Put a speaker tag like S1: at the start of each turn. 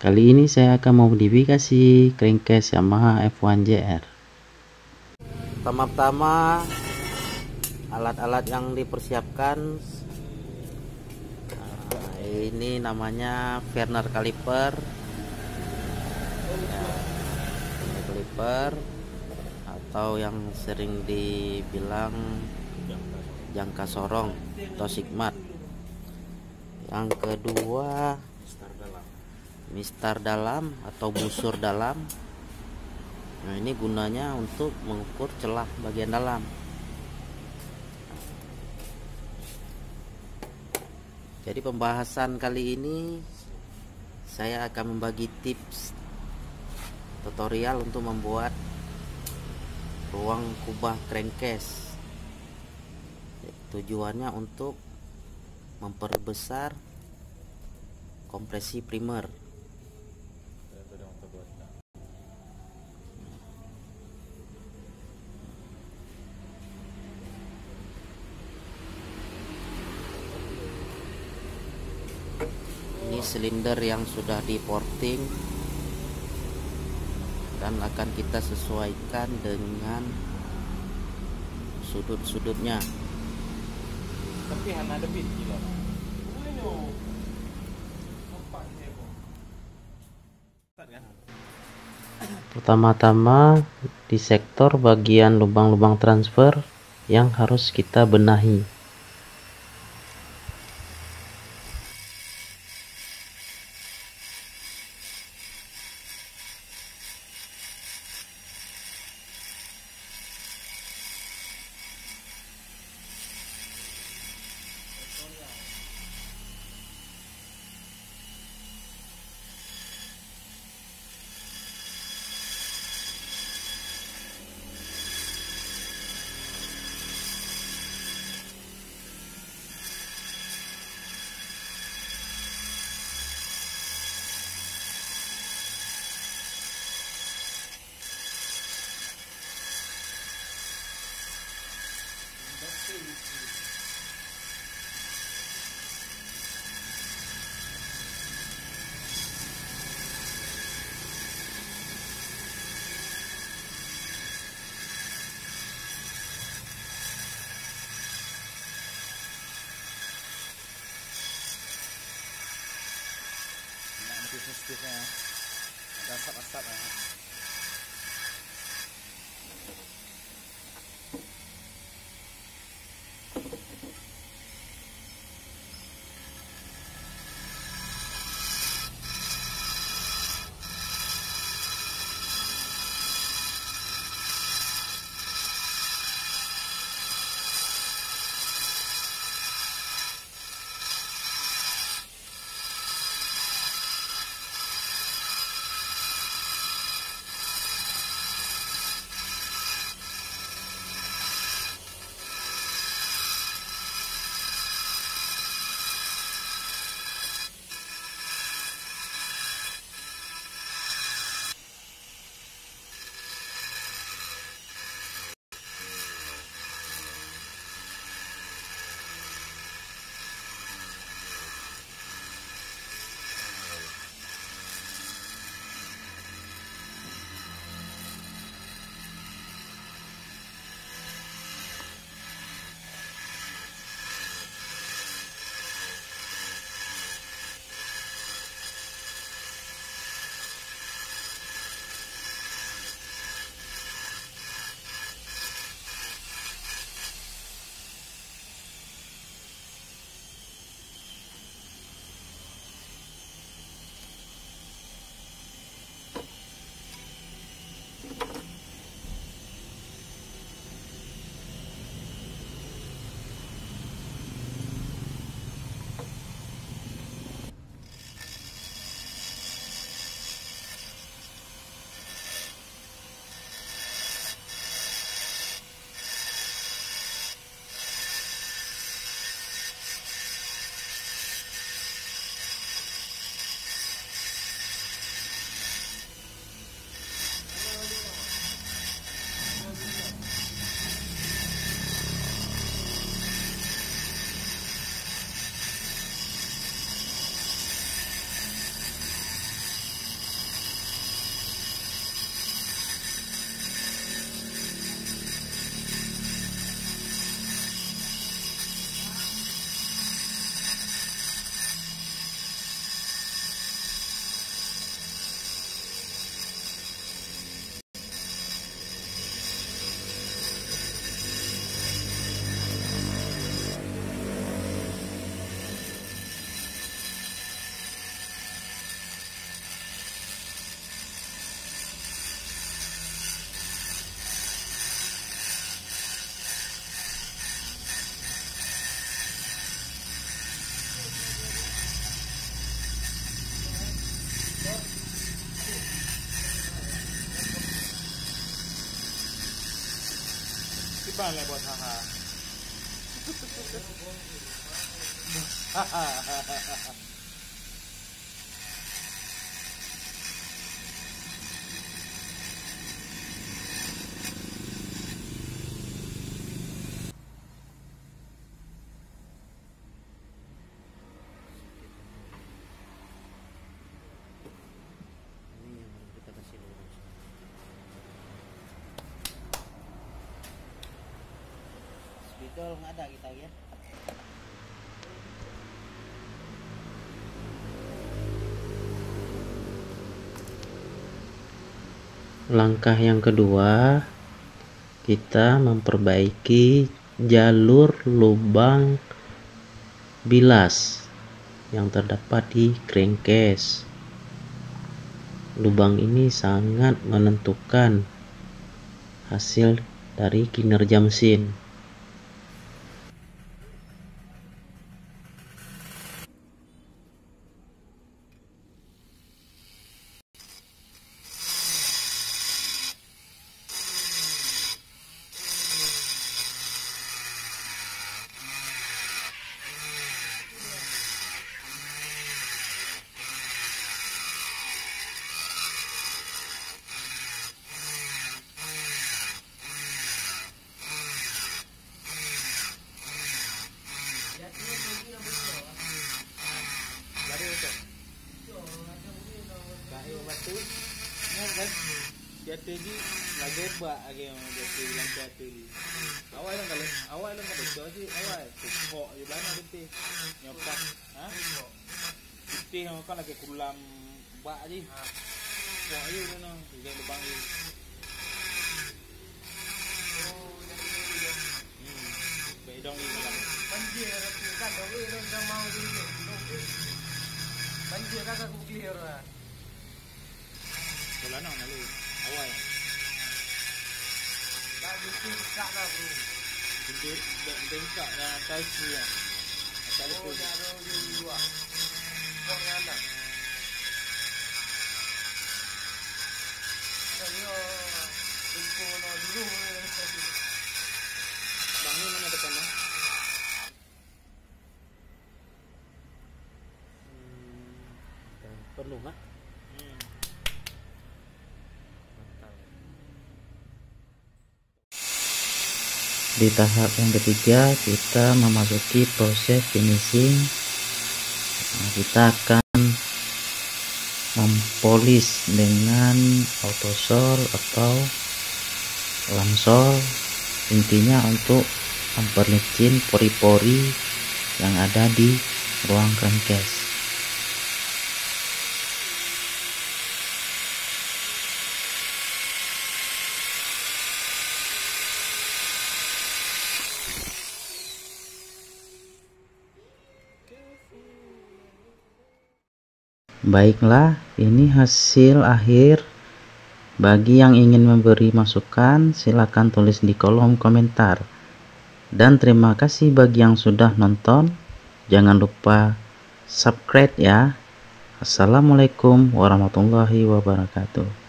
S1: Kali ini saya akan memodifikasi crankcase Yamaha F1 JR. Pertama-tama alat-alat yang dipersiapkan, ini namanya Verner caliper, atau yang sering dibilang jangka sorong atau sigmat. Yang kedua mistar dalam atau busur dalam. Nah, ini gunanya untuk mengukur celah bagian dalam. Jadi pembahasan kali ini saya akan membagi tips tutorial untuk membuat ruang kubah crankcase. Tujuannya untuk memperbesar kompresi primer. Ini silinder yang sudah di porting dan akan kita sesuaikan dengan sudut-sudutnya.
S2: Tapi hanya ada bit gila.
S1: Pertama-tama di sektor bagian lubang-lubang transfer yang harus kita benahi.
S2: Bisnisnya ada asap-asap ya. Gimana buat haha?
S1: Ini yang kita kasih lurus. Spidol nggak ada kita ya. Langkah yang kedua, kita memperbaiki jalur lubang bilas yang terdapat di crankcase. Lubang ini sangat menentukan hasil dari kinerja mesin.
S2: Jatuh di lagi bak lagi yang jatuh bilang jatuh di awal yang kalau sih awal kok di mana putih nyopak putih yang kan lagi kulam bak aja kok aja mana juga lubang ini bedong ini kan banjir kan dong ini udah mau di banjir kakak clear lah bulan lalu awal tak bikin tak lah bro bengkak dan taisi ya ada di luar kok ada saya info dulu bangun mana depan
S1: Perlu nggak? Di tahap yang ketiga kita memasuki proses finishing. Kita akan mempolis dengan autosol atau lamsol, intinya untuk memperlicin pori-pori yang ada di ruang crankcase. Baiklah, ini hasil akhir. Bagi yang ingin memberi masukan, silakan tulis di kolom komentar. Dan terima kasih bagi yang sudah nonton. Jangan lupa subscribe ya. Assalamualaikum warahmatullahi wabarakatuh.